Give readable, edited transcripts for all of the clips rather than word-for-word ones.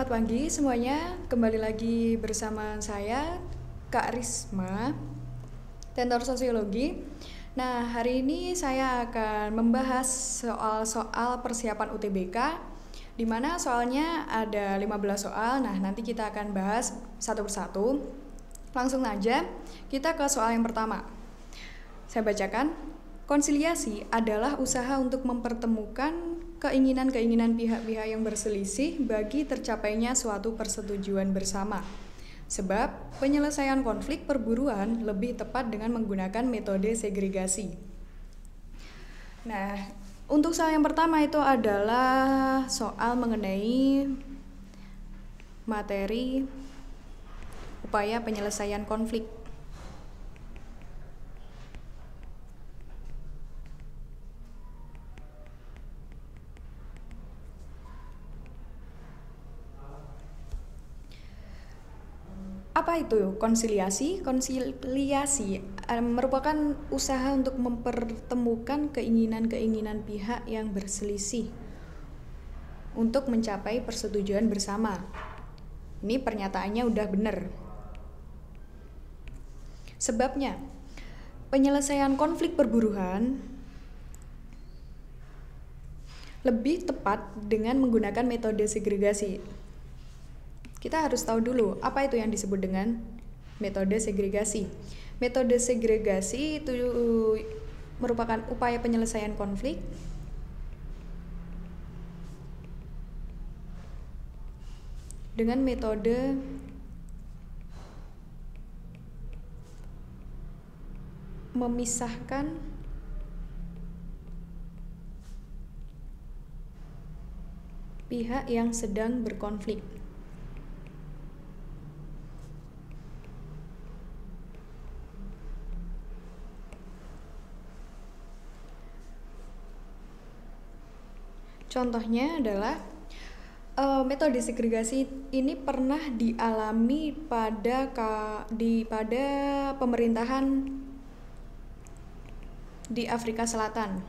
Selamat pagi semuanya, kembali lagi bersama saya Kak Risma, Tenor Sosiologi. Nah, hari ini saya akan membahas soal-soal persiapan UTBK, di mana soalnya ada 15 soal. Nah, nanti kita akan bahas satu persatu. Langsung aja, kita ke soal yang pertama. Saya bacakan. Konsiliasi adalah usaha untuk mempertemukan keinginan-keinginan pihak-pihak yang berselisih bagi tercapainya suatu persetujuan bersama. Sebab penyelesaian konflik perburuan lebih tepat dengan menggunakan metode segregasi. Nah, untuk soal yang pertama itu adalah soal mengenai materi upaya penyelesaian konflik. Apa itu konsiliasi? Konsiliasi merupakan usaha untuk mempertemukan keinginan-keinginan pihak yang berselisih untuk mencapai persetujuan bersama. Ini pernyataannya udah benar. Sebabnya, penyelesaian konflik perburuan lebih tepat dengan menggunakan metode segregasi. Kita harus tahu dulu apa itu yang disebut dengan metode segregasi. Metode segregasi itu merupakan upaya penyelesaian konflik dengan metode memisahkan pihak yang sedang berkonflik. Contohnya adalah metode segregasi ini pernah dialami pada pemerintahan di Afrika Selatan,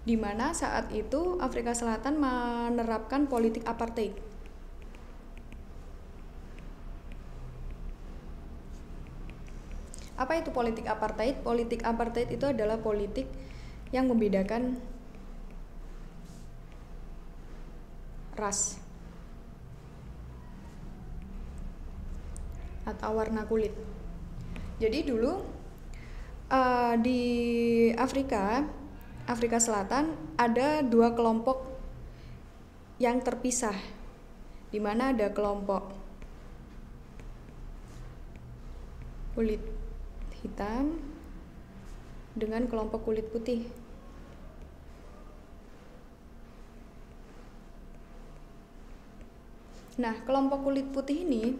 di mana saat itu Afrika Selatan menerapkan politik apartheid. Apa itu politik apartheid? Politik apartheid itu adalah politik yang membedakan ras atau warna kulit. Jadi dulu di Afrika Selatan ada dua kelompok yang terpisah, di mana ada kelompok kulit hitam dengan kelompok kulit putih. Nah, kelompok kulit putih ini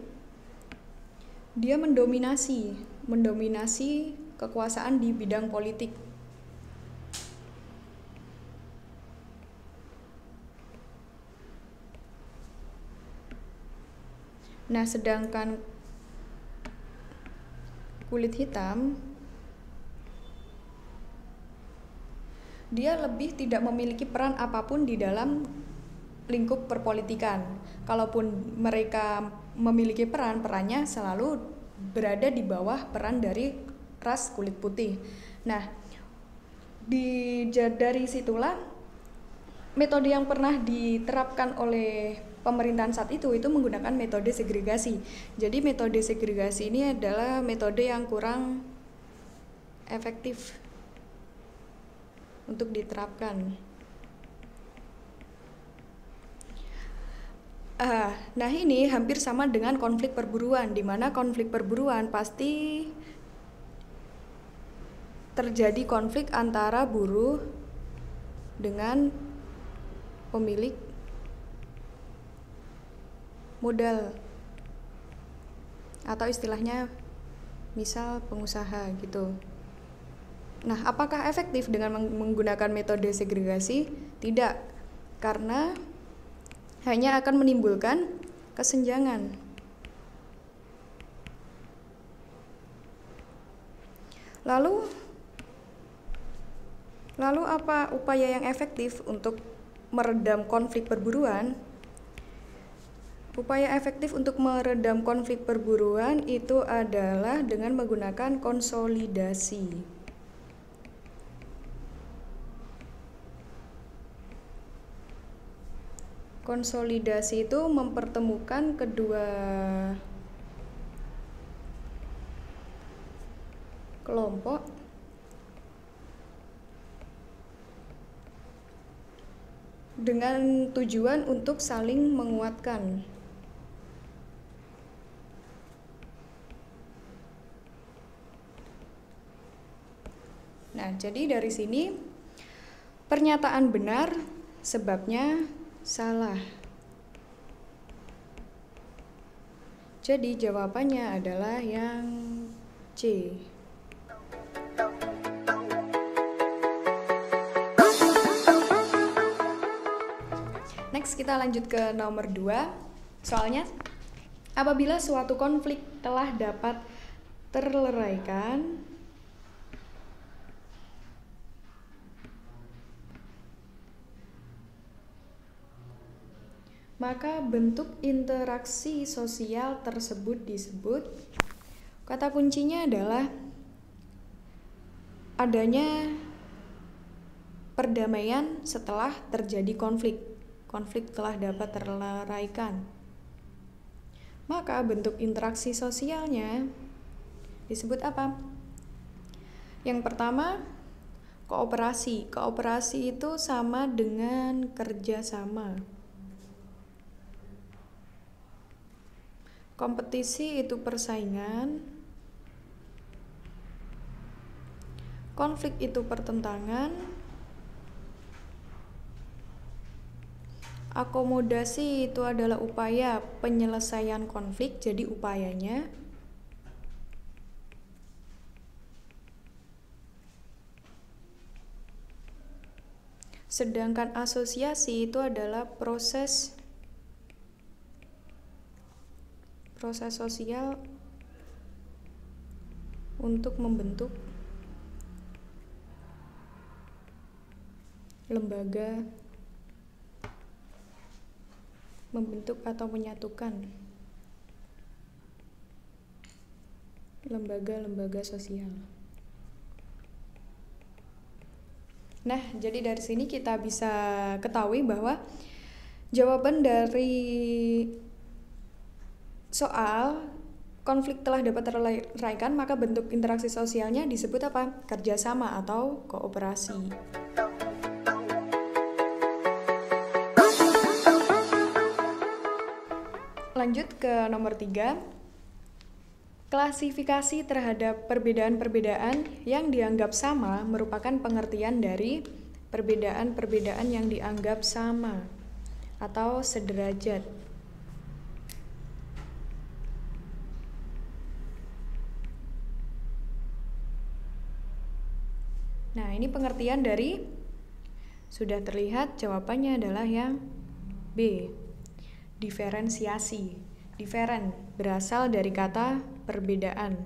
dia mendominasi kekuasaan di bidang politik. Nah, sedangkan kulit hitam dia lebih tidak memiliki peran apapun di dalam lingkup perpolitikan. Kalaupun mereka memiliki perannya selalu berada di bawah peran dari ras kulit putih. Nah, dari situlah metode yang pernah diterapkan oleh pemerintahan saat itu menggunakan metode segregasi. Jadi metode segregasi ini adalah metode yang kurang efektif untuk diterapkan. Nah, ini hampir sama dengan konflik perburuan, di mana konflik perburuan pasti terjadi konflik antara buruh dengan pemilik modal, atau istilahnya misal pengusaha gitu. Nah, apakah efektif dengan menggunakan metode segregasi? Tidak, karena hanya akan menimbulkan kesenjangan. Lalu apa upaya yang efektif untuk meredam konflik perburuan, upaya efektif untuk meredam konflik perburuan itu adalah dengan menggunakan konsolidasi. Konsolidasi itu mempertemukan kedua kelompok dengan tujuan untuk saling menguatkan. Nah, jadi dari sini pernyataan benar, sebabnya salah. Jadi jawabannya adalah yang C. Next, kita lanjut ke nomor 2. Soalnya, apabila suatu konflik telah dapat terleraikan, maka bentuk interaksi sosial tersebut disebut, kata kuncinya adalah adanya perdamaian setelah terjadi konflik. Konflik telah dapat terleraikan. Maka bentuk interaksi sosialnya disebut apa? Yang pertama, kooperasi. Kooperasi itu sama dengan kerjasama. Kompetisi itu persaingan. Konflik itu pertentangan. Akomodasi itu adalah upaya penyelesaian konflik, jadi upayanya. Sedangkan asosiasi itu adalah proses sosial untuk membentuk lembaga, membentuk atau menyatukan lembaga-lembaga sosial. Nah, jadi dari sini kita bisa ketahui bahwa jawaban dari soal konflik telah dapat terleraikan, maka bentuk interaksi sosialnya disebut apa? Kerjasama atau kooperasi. Lanjut ke nomor 3. Klasifikasi terhadap perbedaan-perbedaan yang dianggap sama merupakan pengertian dari perbedaan-perbedaan yang dianggap sama atau sederajat. Nah, ini pengertian dari, sudah terlihat jawabannya adalah yang B. Diferensiasi. Diferen berasal dari kata perbedaan.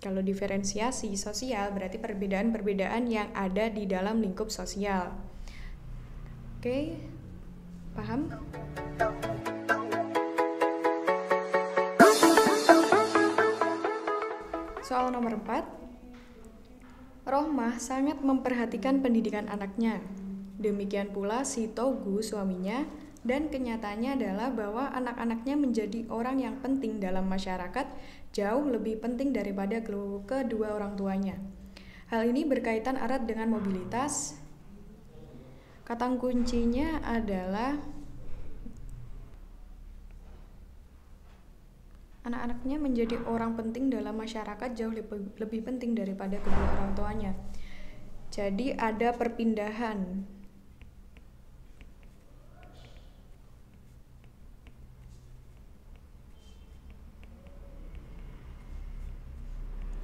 Kalau diferensiasi sosial berarti perbedaan-perbedaan yang ada di dalam lingkup sosial. Oke, paham? Soal nomor 4. Rohmah sangat memperhatikan pendidikan anaknya. Demikian pula si Togu suaminya, dan kenyataannya adalah bahwa anak-anaknya menjadi orang yang penting dalam masyarakat, jauh lebih penting daripada kedua orang tuanya. Hal ini berkaitan erat dengan mobilitas. Kata kuncinya adalah anak-anaknya menjadi orang penting dalam masyarakat, jauh lebih penting daripada kedua orang tuanya. Jadi ada perpindahan.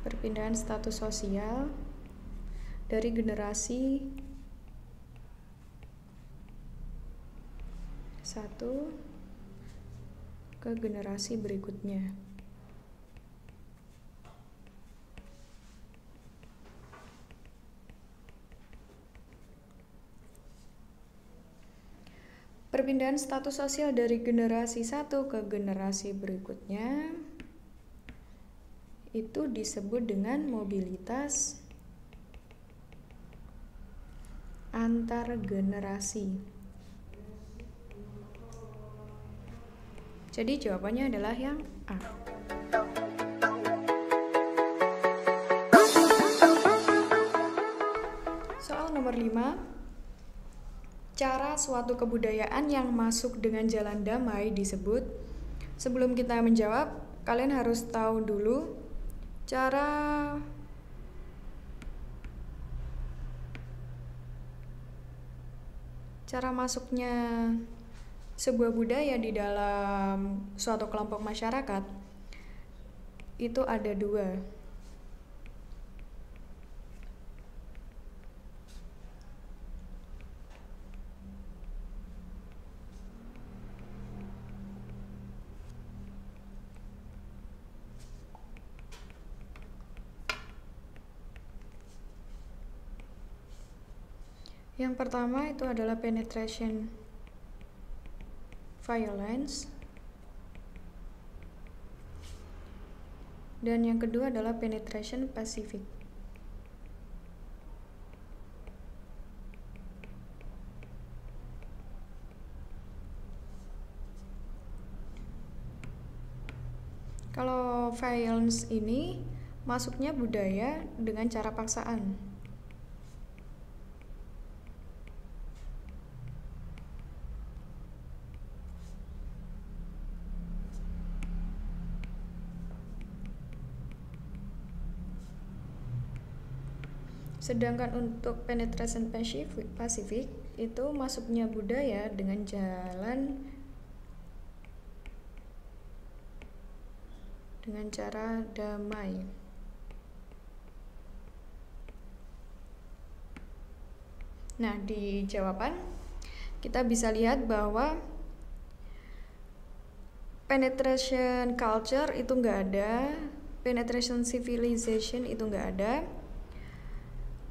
Perpindahan status sosial dari generasi 1 ke generasi berikutnya. perpindahan status sosial dari generasi satu ke generasi berikutnya itu disebut dengan mobilitas antar generasi. Jadi jawabannya adalah yang A. Soal nomor 5. Cara suatu kebudayaan yang masuk dengan jalan damai disebut. Sebelum kita menjawab, kalian harus tahu dulu cara masuknya sebuah budaya di dalam suatu kelompok masyarakat. Itu ada 2. Yang pertama itu adalah penetration violence, dan yang kedua adalah penetration pacific. Kalau violence ini masuknya budaya dengan cara paksaan. Sedangkan untuk penetration pacific itu masuknya budaya dengan cara damai. Nah, di jawaban kita bisa lihat bahwa penetration culture itu nggak ada, penetration civilization itu nggak ada.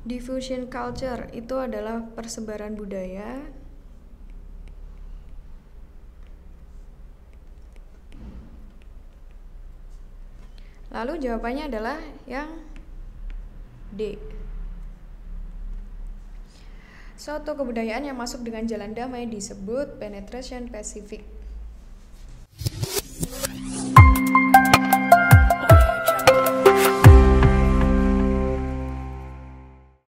Diffusion culture itu adalah persebaran budaya. Lalu jawabannya adalah yang D. Suatu kebudayaan yang masuk dengan jalan damai disebut penetration pacific.